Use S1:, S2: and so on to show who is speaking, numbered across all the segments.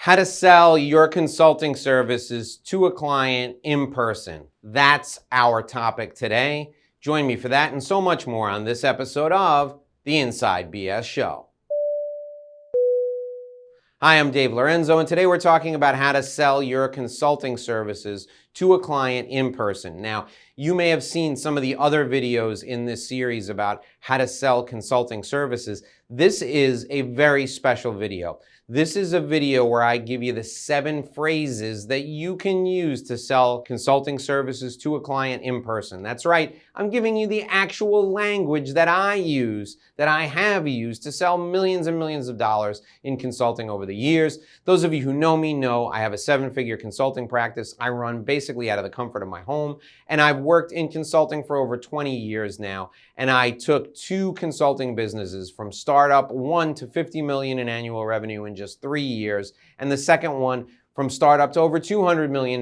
S1: How to sell your consulting services to a client in person. That's our topic today. Join me for that and so much more on this episode of the Inside BS Show. Hi, I'm Dave Lorenzo, and today we're talking about how to sell your consulting services to a client in person. Now, you may have seen some of the other videos in this series about how to sell consulting services. This is a very special video. This is a video where I give you the 7 phrases that you can use to sell consulting services to a client in person. That's right, I'm giving you the actual language that I use, that I have used to sell millions and millions of dollars in consulting over the years. Those of you who know me know I have a 7-figure consulting practice I run basically out of the comfort of my home, and I've worked in consulting for over 20 years now, and I took 2 consulting businesses from startup, one to 50 million in annual revenue in just 3 years, and the second one from startup to over $200 million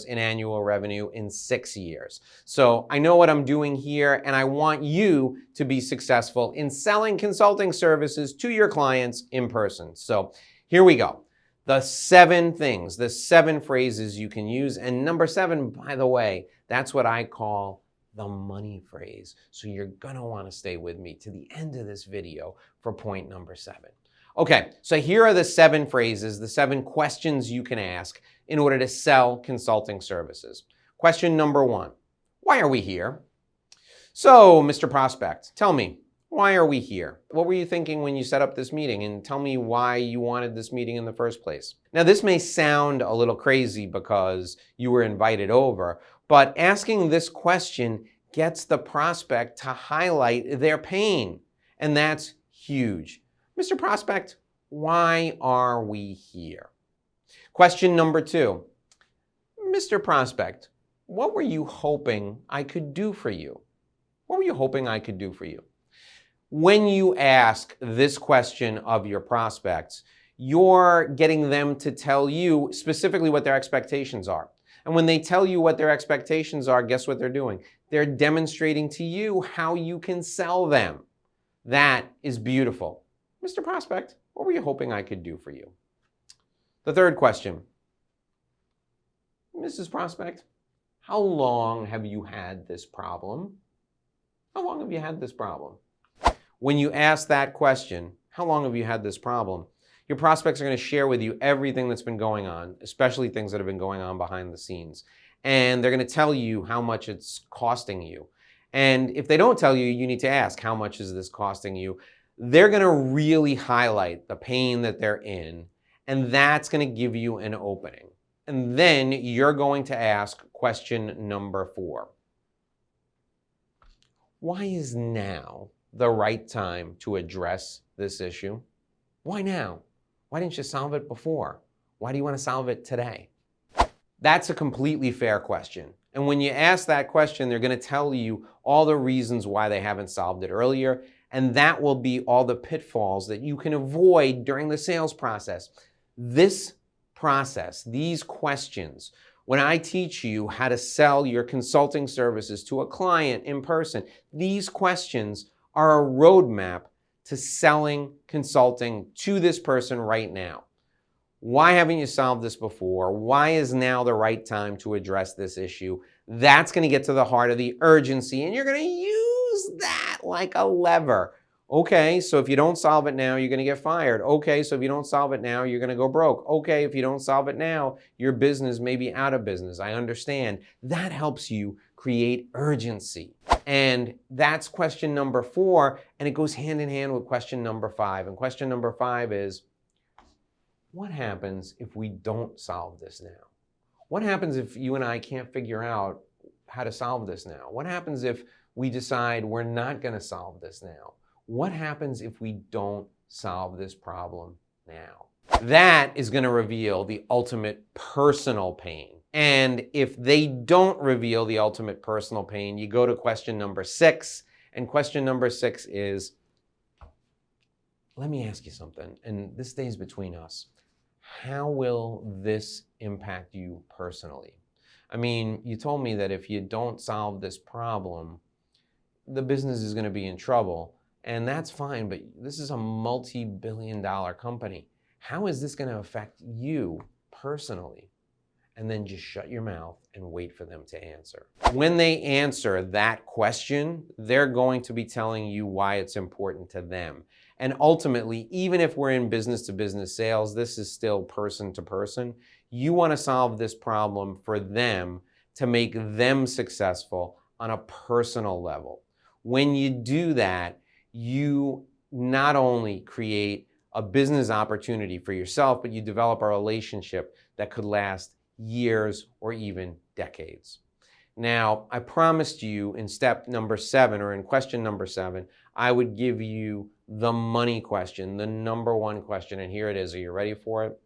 S1: in annual revenue in 6 years. So I know what I'm doing here, and I want you to be successful in selling consulting services to your clients in person. So here we go. The 7 things, the 7 phrases you can use. And number 7, by the way, that's what I call the money phrase. So you're gonna wanna stay with me to the end of this video for point number 7. Okay, so here are the 7 phrases, the 7 questions you can ask in order to sell consulting services. Question number 1, why are we here? So, Mr. Prospect, tell me, why are we here? What were you thinking when you set up this meeting? And tell me why you wanted this meeting in the first place. Now, this may sound a little crazy because you were invited over, but asking this question gets the prospect to highlight their pain, and that's huge. Mr. Prospect, why are we here? Question number 2, Mr. Prospect, what were you hoping I could do for you? What were you hoping I could do for you? When you ask this question of your prospects, you're getting them to tell you specifically what their expectations are. And when they tell you what their expectations are, guess what they're doing? They're demonstrating to you how you can sell them. That is beautiful. Mr. Prospect, what were you hoping I could do for you? The third question, Mrs. Prospect, how long have you had this problem? How long have you had this problem? When you ask that question, how long have you had this problem? Your prospects are going to share with you everything that's been going on, especially things that have been going on behind the scenes. And they're going to tell you how much it's costing you. And if they don't tell you, you need to ask, how much is this costing you? They're going to really highlight the pain that they're in, and that's going to give you an opening. And then you're going to ask question number 4. Why is now the right time to address this issue? Why now? Why didn't you solve it before? Why do you want to solve it today? That's a completely fair question. And when you ask that question, they're going to tell you all the reasons why they haven't solved it earlier. And that will be all the pitfalls that you can avoid during the sales process. This process, these questions, when I teach you how to sell your consulting services to a client in person, these questions are a roadmap to selling consulting to this person right now. Why haven't you solved this before? Why is now the right time to address this issue? That's going to get to the heart of the urgency, and you're going to use that like a lever. Okay, so if you don't solve it now, you're going to get fired. Okay, so if you don't solve it now, you're going to go broke. Okay, if you don't solve it now, your business may be out of business. I understand. That helps you create urgency. And that's question number 4, and it goes hand in hand with question number 5. And question number 5 is, what happens if we don't solve this now? What happens if you and I can't figure out how to solve this now? What happens if we decide we're not going to solve this now? What happens if we don't solve this problem now? That is going to reveal the ultimate personal pain. And if they don't reveal the ultimate personal pain, you go to question number 6. And question number 6 is, let me ask you something, and this stays between us. How will this impact you personally? I mean, you told me that if you don't solve this problem, the business is going to be in trouble. And that's fine, but this is a multi-billion-dollar company. How is this going to affect you personally? And then just shut your mouth and wait for them to answer. When they answer that question, they're going to be telling you why it's important to them. And ultimately, even if we're in business-to-business sales, this is still person-to-person. You want to solve this problem for them to make them successful on a personal level. When you do that, you not only create a business opportunity for yourself, but you develop a relationship that could last years or even decades. Now, I promised you in step number 7, or in question number 7, I would give you the money question, the number 1 question, and here it is. Are you ready for it?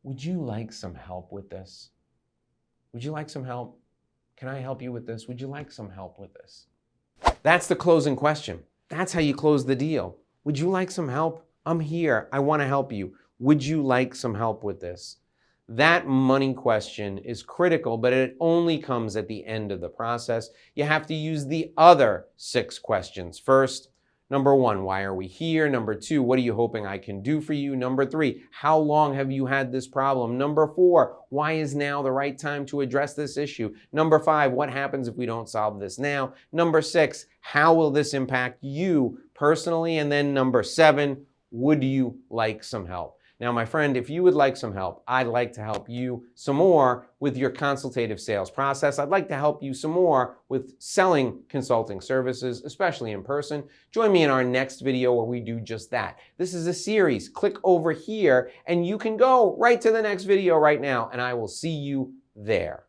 S1: Would you like some help with this? Would you like some help? Can I help you with this? Would you like some help with this? That's the closing question. That's how you close the deal. Would you like some help? I'm here. I want to help you. Would you like some help with this? That money question is critical, but it only comes at the end of the process. You have to use the other 6 questions. First, number 1, why are we here? Number 2, what are you hoping I can do for you? Number 3, how long have you had this problem? Number 4, why is now the right time to address this issue? Number 5, what happens if we don't solve this now? Number 6, how will this impact you personally? And then number 7, would you like some help? Now, my friend, if you would like some help, I'd like to help you some more with your consultative sales process. I'd like to help you some more with selling consulting services, especially in person. Join me in our next video where we do just that. This is a series. Click over here and you can go right to the next video right now, and I will see you there.